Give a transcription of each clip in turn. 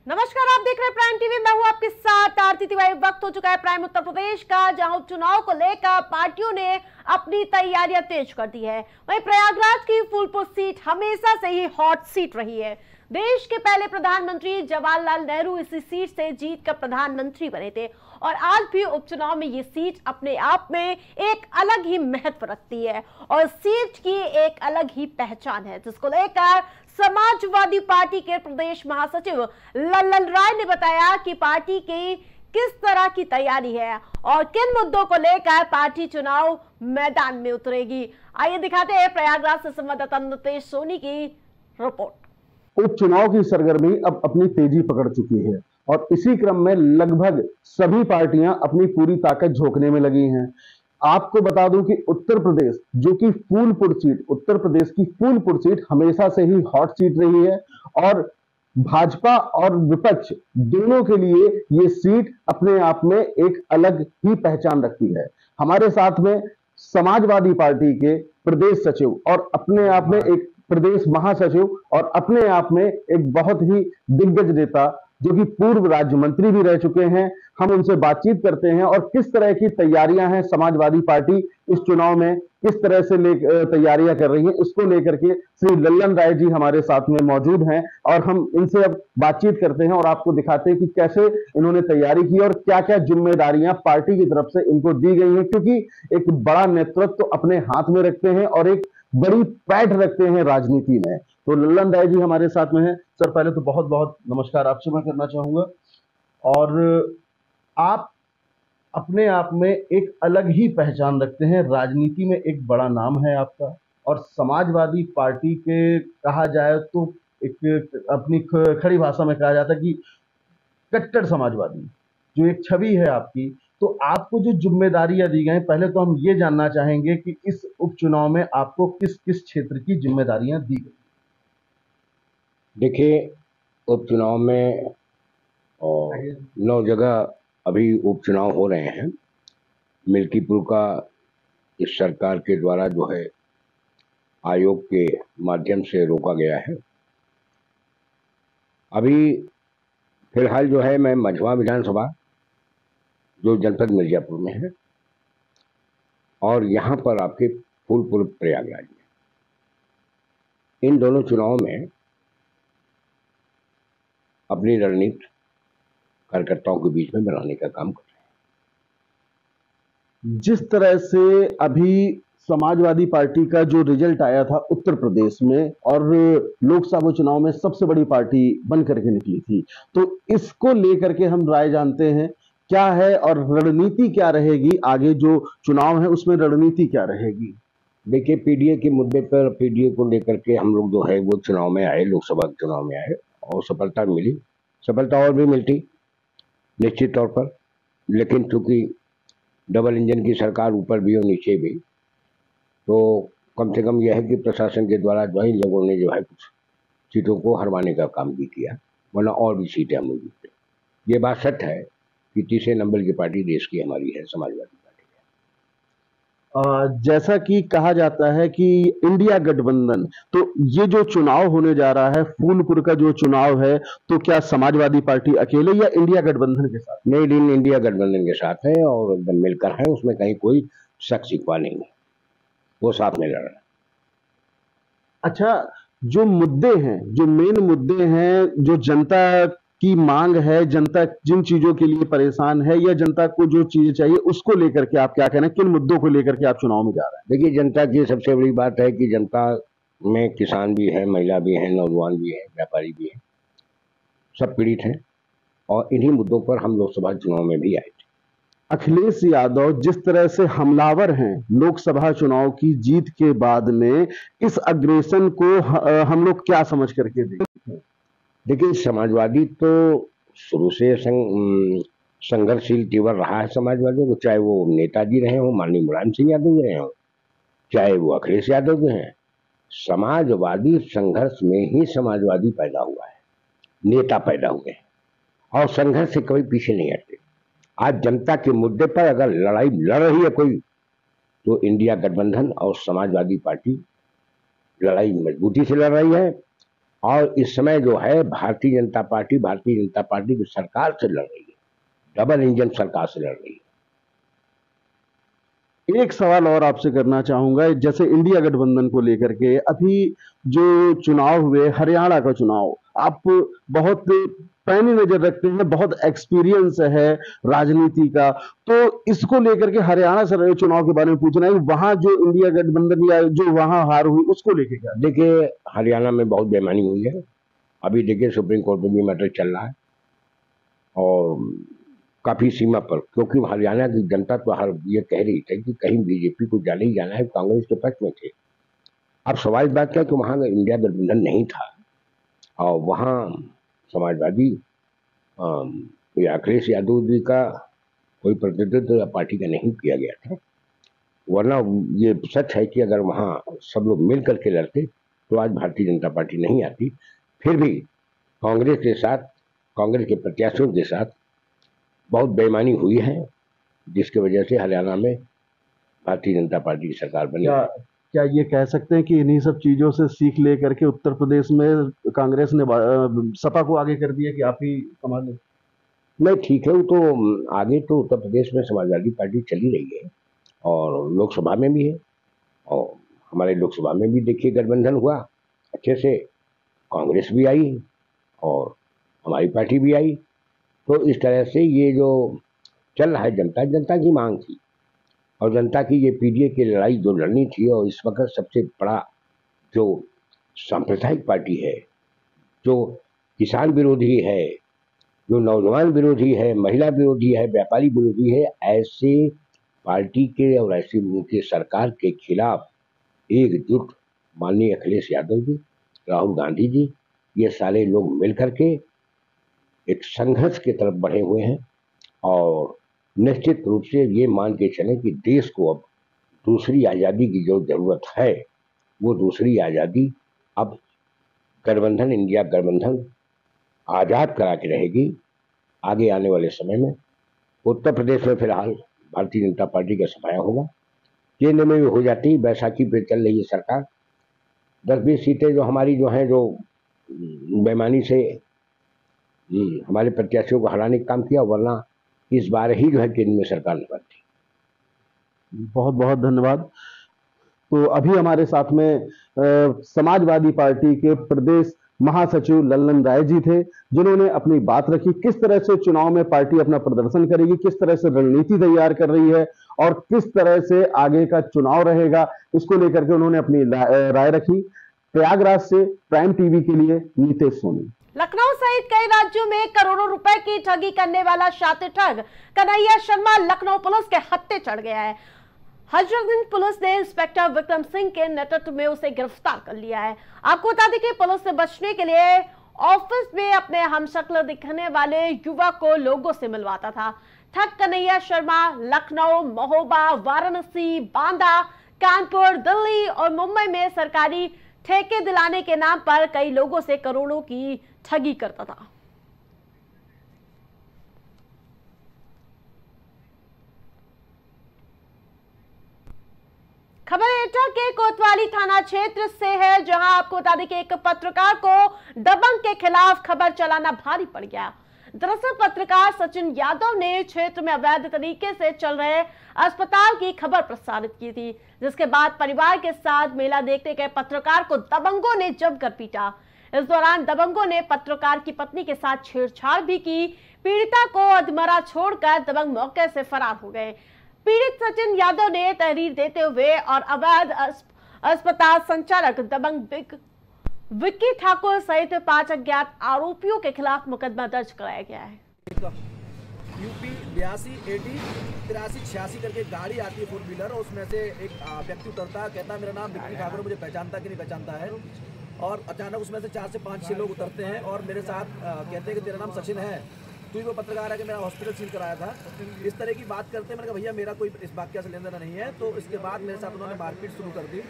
नमस्कार, आप देख रहे हैं प्राइम टीवी। मैं हूं आपके साथ आरती तिवारी। वक्त हो चुका है प्राइम उत्तर प्रदेश का, जहां उपचुनाव को लेकर पार्टियों ने अपनी तैयारियां तेज कर दी है। वहीं प्रयागराज की फूलपुर सीट हमेशा से ही हॉट सीट रही है। देश के पहले प्रधानमंत्री जवाहरलाल नेहरू इसी सीट से जीतकर प्रधानमंत्री बने थे और आज भी उपचुनाव में ये सीट अपने आप में एक अलग ही महत्व रखती है और सीट की एक अलग ही पहचान है, जिसको लेकर समाजवादी पार्टी के प्रदेश महासचिव लल्लन राय ने बताया कि पार्टी की किस तरह की तैयारी है और किन मुद्दों को लेकर पार्टी चुनाव मैदान में उतरेगी। आइए दिखाते हैं प्रयागराज से संवाददाता नितेश सोनी की रिपोर्ट। उपचुनाव की सरगर्मी अब अपनी तेजी पकड़ चुकी है और इसी क्रम में लगभग सभी पार्टियां अपनी पूरी ताकत झोंकने में लगी हैं। आपको बता दूं कि उत्तर प्रदेश, जो कि फूलपुर सीट, उत्तर प्रदेश की फूलपुर सीट हमेशा से ही हॉट सीट रही है और भाजपा और विपक्ष दोनों के लिए ये सीट अपने आप में एक अलग ही पहचान रखती है। हमारे साथ में समाजवादी पार्टी के प्रदेश सचिव और अपने आप में एक प्रदेश महासचिव और अपने आप में एक बहुत ही दिग्गज नेता जो कि पूर्व राज्य मंत्री भी रह चुके हैं, हम उनसे बातचीत करते हैं और किस तरह की तैयारियां हैं समाजवादी पार्टी इस चुनाव में किस तरह से तैयारियां कर रही है, इसको लेकर के श्री लल्लन राय जी हमारे साथ में मौजूद हैं और हम इनसे अब बातचीत करते हैं और आपको दिखाते हैं कि कैसे इन्होंने तैयारी की और क्या क्या जिम्मेदारियां पार्टी की तरफ से इनको दी गई है, क्योंकि एक बड़ा नेतृत्व तो अपने हाथ में रखते हैं और एक बड़ी पैठ रखते हैं राजनीति में। तो लल्लन राय जी हमारे साथ में हैं। सर, पहले तो बहुत बहुत नमस्कार आपसे मैं करना चाहूंगा और आप अपने आप में एक अलग ही पहचान रखते हैं, राजनीति में एक बड़ा नाम है आपका और समाजवादी पार्टी के कहा जाए तो एक अपनी खड़ी भाषा में कहा जाता है कि कट्टर समाजवादी जो एक छवि है आपकी। तो आपको जो जिम्मेदारियां दी गई, पहले तो हम ये जानना चाहेंगे कि इस उपचुनाव में आपको किस किस क्षेत्र की जिम्मेदारियां दी गई। देखिए, उपचुनाव में 9 जगह अभी उपचुनाव हो रहे हैं। मिल्कीपुर का इस सरकार के द्वारा जो है आयोग के माध्यम से रोका गया है। अभी फिलहाल जो है मैं मझवा विधानसभा जो जनपद मिर्जापुर में है और यहाँ पर आपके फूलपुर प्रयागराज में, इन दोनों चुनाव में अपनी रणनीति कार्यकर्ताओं के बीच में बनाने का काम कर रहे हैं। जिस तरह से अभी समाजवादी पार्टी का जो रिजल्ट आया था उत्तर प्रदेश में और लोकसभा चुनाव में सबसे बड़ी पार्टी बन करके निकली थी, तो इसको लेकर के हम राय जानते हैं क्या है और रणनीति क्या रहेगी आगे जो चुनाव है उसमें रणनीति क्या रहेगी। देखिए, पीडीए के मुद्दे पर, पीडीए को लेकर के हम लोग जो है वो चुनाव में आए, लोकसभा चुनाव में आए और सफलता मिली, सफलता और भी मिलती निश्चित तौर पर, लेकिन चूंकि डबल इंजन की सरकार ऊपर भी और नीचे भी, तो कम से कम यह है कि प्रशासन के द्वारा जो है लोगों ने जो है कुछ सीटों को हरवाने का काम भी किया, वरना और भी सीटें हम लोग जीते। ये बात सत्य है कि तीसरे नंबर की पार्टी देश की हमारी है, समाजवादी पार्टी है। जैसा कि कहा जाता है कि इंडिया गठबंधन, तो ये जो चुनाव होने जा रहा है फूलपुर का जो चुनाव है, तो क्या समाजवादी पार्टी अकेले या इंडिया गठबंधन के साथ? नहीं, इंडिया गठबंधन के साथ है और एकदम मिलकर है, उसमें कहीं कोई शक शिकवा नहीं है, वो साथ में लड़ रहा है। अच्छा, जो मुद्दे हैं, जो मेन मुद्दे हैं, जो जनता की मांग है, जनता जिन चीजों के लिए परेशान है या जनता को जो चीजें चाहिए उसको लेकर के आप क्या कहना है, किन मुद्दों को लेकर के आप चुनाव में जा रहे हैं? देखिए, जनता की सबसे बड़ी बात है कि जनता में किसान भी है, महिला भी है, नौजवान भी है, व्यापारी भी है, सब पीड़ित हैं और इन्हीं मुद्दों पर हम लोकसभा चुनाव में भी आए थे। अखिलेश यादव जिस तरह से हमलावर हैं लोकसभा चुनाव की जीत के बाद में, इस अग्रेशन को हम लोग क्या समझ करके देखते हैं? देखिए, समाजवादी तो शुरू से संघर्षशील तीव्र रहा है समाजवादी को, चाहे वो नेताजी रहे हों, माननीय मुलायम सिंह यादव रहे हों, चाहे वो अखिलेश यादव के हैं। समाजवादी संघर्ष में ही समाजवादी पैदा हुआ है, नेता पैदा हुए हैं और संघर्ष से कभी पीछे नहीं हटते। आज जनता के मुद्दे पर अगर लड़ाई लड़ रही है कोई, तो इंडिया गठबंधन और समाजवादी पार्टी लड़ाई मजबूती से लड़ रही है और इस समय जो है भारतीय जनता पार्टी की सरकार से लड़ रही है, डबल इंजन सरकार से लड़ रही है। एक सवाल और आपसे करना चाहूंगा, जैसे इंडिया गठबंधन को लेकर के अभी जो चुनाव हुए, हरियाणा का चुनाव, आप बहुत पैनी नजर रखते हैं, बहुत एक्सपीरियंस है राजनीति का, तो इसको लेकर के हरियाणा से चुनाव के बारे में पूछना है, वहां जो इंडिया गठबंधन या जो वहां हार हुई उसको लेकर क्या? देखिए, हरियाणा में बहुत बेईमानी हुई है। अभी देखिए सुप्रीम कोर्ट में भी मैटर चल रहा है और काफी सीमा पर, क्योंकि हरियाणा की जनता तो हर ये कह रही थी कि कहीं बीजेपी को जाने ही जाना है, कांग्रेस के पक्ष में थे। अब सवाल बात क्या कि वहां इंडिया गठबंधन नहीं था और वहां समाजवादी या अखिलेश यादव जी का कोई प्रतिनिधित्व पार्टी का नहीं किया गया था। वरना ये सच है कि अगर वहां सब लोग मिल करके लड़ते तो आज भारतीय जनता पार्टी नहीं आती। फिर भी कांग्रेस के साथ, कांग्रेस के प्रत्याशियों के साथ बहुत बेईमानी हुई है, जिसकी वजह से हरियाणा में भारतीय जनता पार्टी की सरकार बनी। क्या ये कह सकते हैं कि इन्हीं सब चीजों से सीख लेकर के उत्तर प्रदेश में कांग्रेस ने सपा को आगे कर दिया कि आप ही संभाल लें? नहीं, ठीक है, वो तो आगे तो उत्तर प्रदेश में समाजवादी पार्टी चली रही है और लोकसभा में भी है, और हमारे लोकसभा में भी देखिए गठबंधन हुआ अच्छे से, कांग्रेस भी आई और हमारी पार्टी भी आई। तो इस तरह से ये जो चल रहा है, जनता की मांग थी और जनता की ये पीडीए की लड़ाई जो लड़नी थी, और इस वक्त सबसे बड़ा जो सांप्रदायिक पार्टी है, जो किसान विरोधी है, जो नौजवान विरोधी है, महिला विरोधी है, व्यापारी विरोधी है, ऐसे पार्टी के और ऐसी उनके सरकार के खिलाफ एकजुट माननीय अखिलेश यादव जी, राहुल गांधी जी, ये सारे लोग मिल करके एक संघर्ष की तरफ बढ़े हुए हैं। और निश्चित रूप से ये मान के चलें कि देश को अब दूसरी आज़ादी की जो ज़रूरत है, वो दूसरी आज़ादी अब गठबंधन, इंडिया गठबंधन आज़ाद करा के रहेगी आगे आने वाले समय में। उत्तर प्रदेश में फिलहाल भारतीय जनता पार्टी का सफाया होगा, केंद्र में भी हो जाती, बैसाखी पे चल रही है सरकार, 10-20 सीटें जो हमारी जो हैं, जो बेईमानी से हमारे प्रत्याशियों को हराने का काम किया, वरना इस बार ही जो है केंद्र में सरकार नहीं बनती। बहुत बहुत धन्यवाद। तो अभी हमारे साथ में समाजवादी पार्टी के प्रदेश महासचिव लल्लन राय जी थे, जिन्होंने अपनी बात रखी, किस तरह से चुनाव में पार्टी अपना प्रदर्शन करेगी, किस तरह से रणनीति तैयार कर रही है और किस तरह से आगे का चुनाव रहेगा, इसको लेकर के उन्होंने अपनी राय रखी। प्रयागराज से प्राइम टीवी के लिए नीतेश सोनी। लखनऊ सहित कई राज्यों में करोड़ों रुपए की ठगी करने वाला शातिर ठग कन्हैया शर्मा लखनऊ पुलिस के हत्थे चढ़ गया है। हजरतगंज पुलिस ने इंस्पेक्टर विक्रम सिंह के नेतृत्व में उसे गिरफ्तार कर लिया है। आपको बता दें कि पुलिस से बचने के लिए ऑफिस में अपने हमशक्ल दिखने वाले युवक को लोगों से मिलवाता था। ठग कन्हैया शर्मा लखनऊ, महोबा, वाराणसी, बांदा, कानपुर, दिल्ली और मुंबई में सरकारी ठेके दिलाने के नाम पर कई लोगों से करोड़ों की ठगी करता था। खबर एटा के कोतवाली थाना क्षेत्र से है, जहां आपको बता दें कि एक पत्रकार को दबंग के खिलाफ खबर चलाना भारी पड़ गया। दरअसल पत्रकार सचिन यादव ने क्षेत्र में अवैध तरीके से चल रहे अस्पताल की खबर प्रसारित की थी, जिसके बाद परिवार के साथ मेला देखने गए पत्रकार को दबंगों ने जमकर पीटा। इस दौरान दबंगों ने पत्रकार की पत्नी के साथ छेड़छाड़ भी की। पीड़िता को अधमरा छोड़कर दबंग मौके से फरार हो गए। पीड़ित सचिन यादव ने तहरीर देते हुए और अवैध अस्पताल संचालक दबंग विक्की ठाकुर सहित 5 अज्ञात आरोपियों के खिलाफ मुकदमा दर्ज कराया गया है। यूपी 82 80 83 86 करके गाड़ी आती है 4 व्हीलर, और उसमें से एक व्यक्ति उतरता है, कहता है मेरा नाम विक्की ठाकुर, मुझे पहचानता कि नहीं पहचानता है। और अचानक उसमें से 4 से 5-6 लोग उतरते हैं और मेरे साथ कहते हैं कि तेरा नाम सचिन है, तू ही वो पत्रकार है कि मेरा हॉस्पिटल सील कराया था। इस तरह की बात करते हैं। मैंने कहा भैया मेरा कोई इस वाक्य से लेन देना नहीं है। तो इसके बाद मेरे साथ उन्होंने मारपीट शुरू कर दी।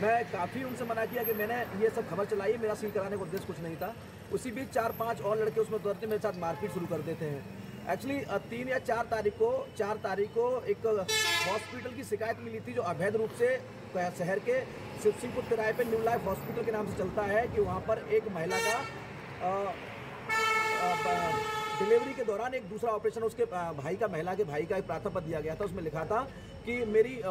मैं काफ़ी उनसे मना किया कि मैंने ये सब खबर चलाई, मेरा सील कराने का उद्देश्य कुछ नहीं था। उसी बीच 4-5 और लड़के उसमें उतरते मेरे साथ मारपीट शुरू कर देते हैं। एक्चुअली 3 या 4 तारीख को एक हॉस्पिटल की शिकायत मिली थी जो अवैध रूप से शहर के शिवसिंहपुर तिराहे पे न्यू लाइफ हॉस्पिटल के नाम से चलता है कि वहाँ पर एक महिला का डिलीवरी के दौरान एक दूसरा ऑपरेशन उसके महिला के भाई का एक प्रार्थना पत्र दिया गया था। उसमें लिखा था कि मेरी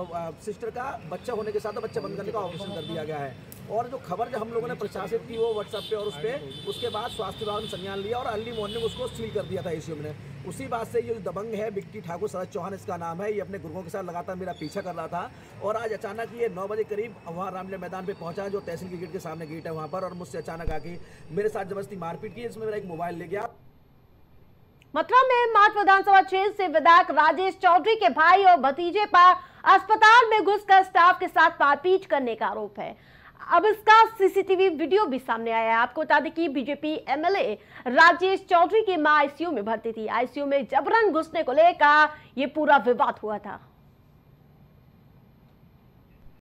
सिस्टर का बच्चा होने के साथ बच्चा बंद करने का ऑपरेशन कर दिया गया है। और जो खबर जब हम लोगों ने प्रशासित की वो व्हाट्सएप पे और उस पर, उसके बाद स्वास्थ्य विभाग ने संज्ञान लिया और अर्ली मॉर्निंग उसको सील कर दिया था आईसीयू में। उसी बात से ये जो दबंग है विक्की ठाकुर शरद चौहान इसका नाम है, ये अपने गुर्गों के साथ लगातार मेरा पीछा कर रहा था और आज अचानक ये 9 बजे करीब वहाँ रामलीला मैदान पे पहुंचा जो तहसील की गेट के सामने गेट है वहाँ पर, और मुझसे अचानक आके मेरे साथ जबरदस्ती मारपीट की। इसमें मेरा एक मोबाइल ले गया। मथुरा में मार्च विधानसभा क्षेत्र से विधायक राजेश चौधरी के भाई और भतीजे पर अस्पताल में घुसकर स्टाफ के साथ मारपीट करने का आरोप है। अब इसका सीसीटीवी वीडियो भी सामने आया है। आपको बता दें कि बीजेपी एमएलए राजेश चौधरी की मां आईसीयू में भर्ती थी। आईसीयू में जबरन घुसने को लेकर यह पूरा विवाद हुआ था।